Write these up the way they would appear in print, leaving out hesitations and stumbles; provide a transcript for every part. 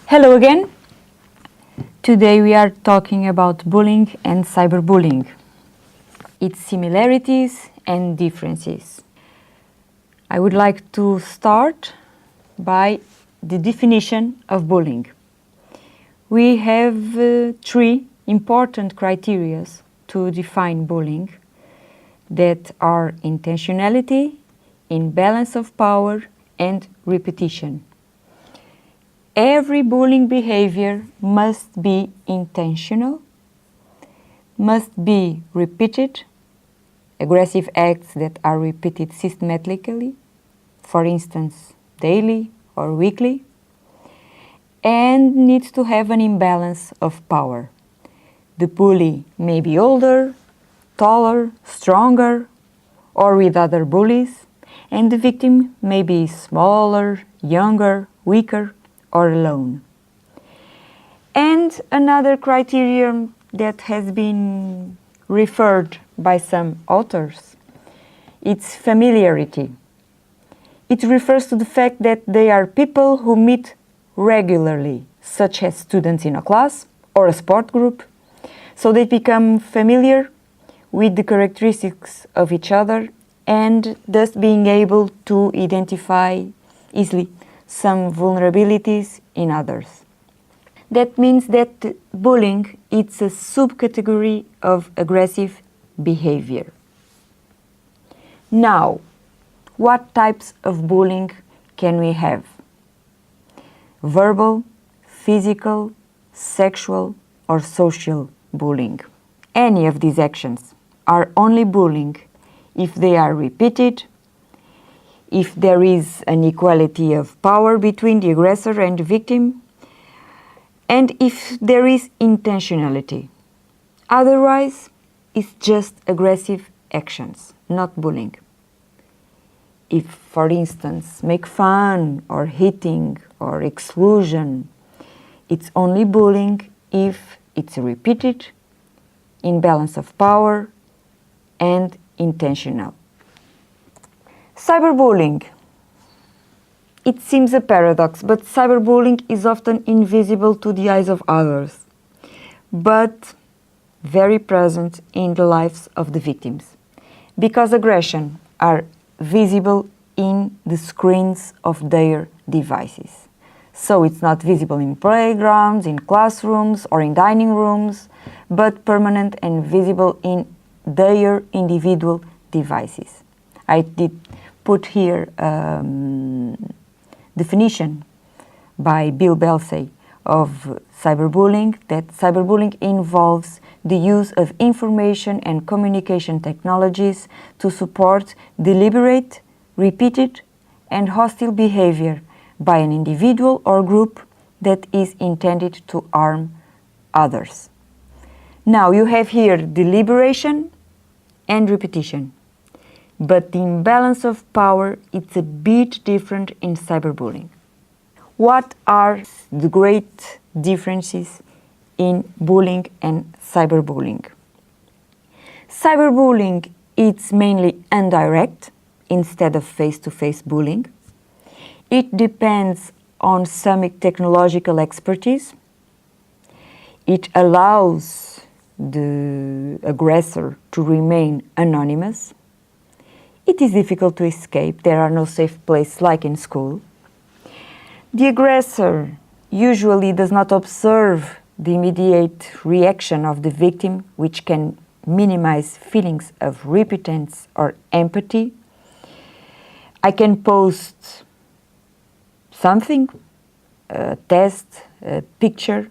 Hello again. Today we are talking about bullying and cyberbullying, its similarities and differences. I would like to start by the definition of bullying. We have three important criteria to define bullying that are intentionality, imbalance of power, and repetition. Every bullying behavior must be intentional, must be repeated, aggressive acts that are repeated systematically, for instance, daily or weekly, and needs to have an imbalance of power. The bully may be older, taller, stronger, or with other bullies, and the victim may be smaller, younger, weaker, or alone. And another criterion that has been referred by some authors, it's familiarity. It refers to the fact that they are people who meet regularly, such as students in a class or a sport group, so they become familiar with the characteristics of each other and thus being able to identify easily some vulnerabilities in others. That means that bullying is a subcategory of aggressive behavior. Now, what types of bullying can we have? Verbal, physical, sexual, or social bullying. Any of these actions are only bullying if they are repeated, if there is an equality of power between the aggressor and the victim, and if there is intentionality. Otherwise, it's just aggressive actions, not bullying. If, for instance, make fun or hitting or exclusion, it's only bullying if it's repeated, imbalance of power, and intentional. Cyberbullying. It seems a paradox, but cyberbullying is often invisible to the eyes of others, but very present in the lives of the victims, because aggression are visible in the screens of their devices. So it's not visible in playgrounds, in classrooms, or in dining rooms, but permanent and visible in their individual devices. I did put here definition by Bill Belsey of cyberbullying, that cyberbullying involves the use of information and communication technologies to support deliberate, repeated, and hostile behavior by an individual or group that is intended to harm others. Now you have here deliberation and repetition. But the imbalance of power is a bit different in cyberbullying. What are the great differences in bullying and cyberbullying? Cyberbullying is mainly indirect instead of face-to-face bullying. It depends on some technological expertise. It allows the aggressor to remain anonymous. It is difficult to escape. There are no safe places like in school. The aggressor usually does not observe the immediate reaction of the victim, which can minimize feelings of repentance or empathy. I can post something, a test, a picture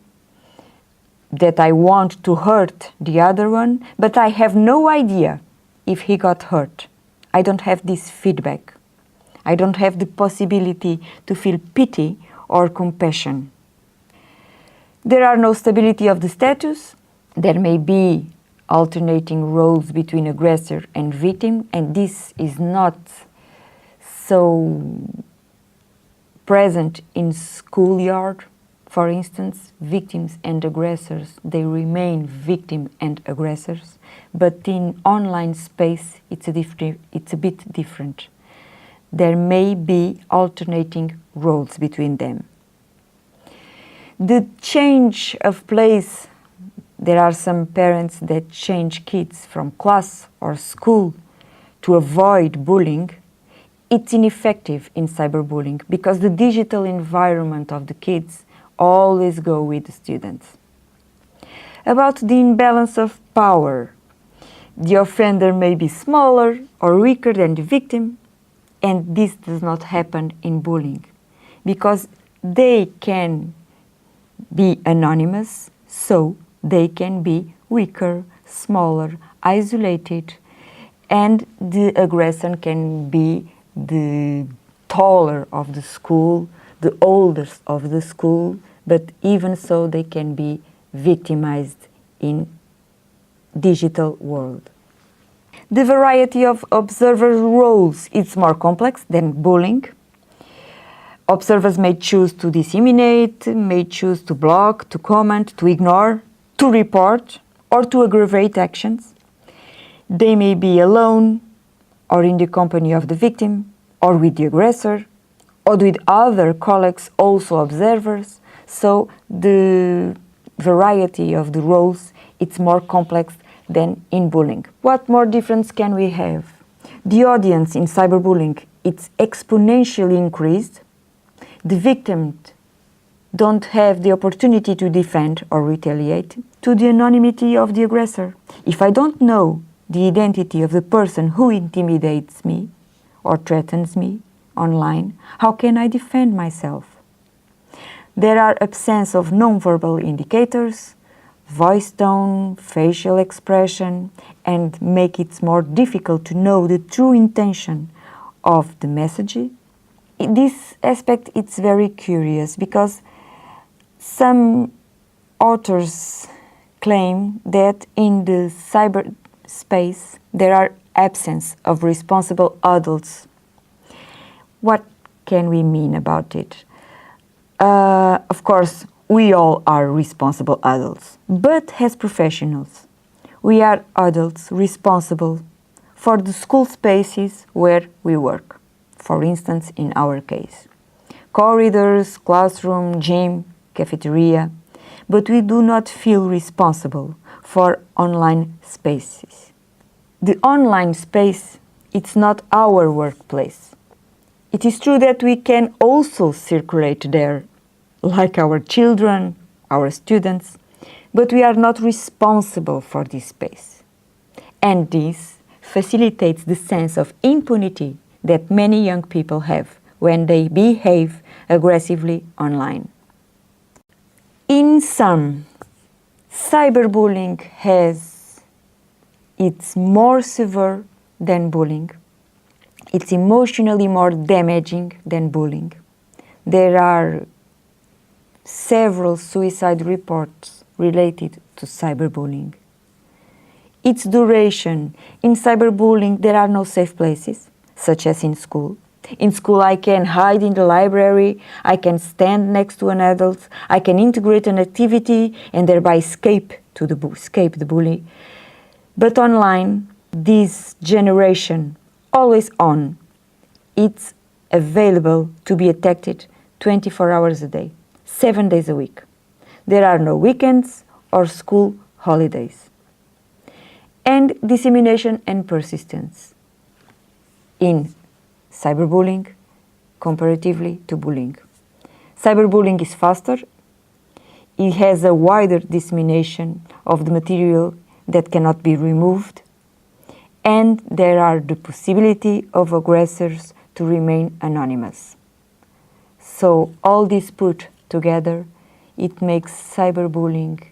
that I want to hurt the other one, but I have no idea if he got hurt. I don't have this feedback. I don't have the possibility to feel pity or compassion. There are no stability of the status. There may be alternating roles between aggressor and victim, and this is not so present in schoolyard. For instance, victims and aggressors, they remain victim and aggressors, but in online space it's a bit different. There may be alternating roles between them. The change of place, there are some parents that change kids from class or school to avoid bullying. It's ineffective in cyberbullying because the digital environment of the kids always go with the students. About the imbalance of power, the offender may be smaller or weaker than the victim, and this does not happen in bullying because they can be anonymous, so they can be weaker, smaller, isolated, and the aggressor can be the taller of the school, the oldest of the school, but even so they can be victimized in digital world. The variety of observer roles is more complex than bullying. Observers may choose to disseminate, may choose to block, to comment, to ignore, to report, or to aggravate actions. They may be alone, or in the company of the victim, or with the aggressor, or with other colleagues, also observers. So the variety of the roles, it's more complex than in bullying. What more difference can we have? The audience in cyberbullying, it's exponentially increased. The victims don't have the opportunity to defend or retaliate to the anonymity of the aggressor. If I don't know the identity of the person who intimidates me or threatens me online, how can I defend myself? There are absence of nonverbal indicators, voice tone, facial expression, and make it more difficult to know the true intention of the message. This aspect is very curious because some authors claim that in the cyberspace there are absence of responsible adults. What can we mean about it? Of course, we all are responsible adults, but as professionals, we are adults responsible for the school spaces where we work. For instance, in our case, corridors, classroom, gym, cafeteria, but we do not feel responsible for online spaces. The online space, it's not our workplace. It is true that we can also circulate there, like our children, our students, but we are not responsible for this space. And this facilitates the sense of impunity that many young people have when they behave aggressively online. In sum, cyberbullying it's more severe than bullying. It's emotionally more damaging than bullying. There are several suicide reports related to cyberbullying. Its duration. In cyberbullying, there are no safe places, such as in school. In school, I can hide in the library, I can stand next to an adult, I can integrate an activity and thereby escape the bully. But online, this generation, always on, it's available to be detected 24 hours a day, 7 days a week. There are no weekends or school holidays. And dissemination and persistence in cyberbullying comparatively to bullying. Cyberbullying is faster, it has a wider dissemination of the material that cannot be removed, and there are the possibility of aggressors to remain anonymous. So all this put together, it makes cyberbullying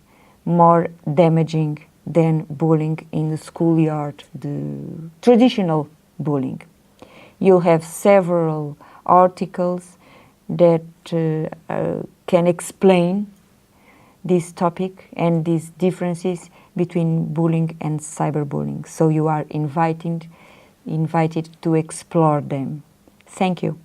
more damaging than bullying in the schoolyard, the traditional bullying. You'll have several articles that can explain this topic and these differences between bullying and cyberbullying. So you are invited to explore them. Thank you.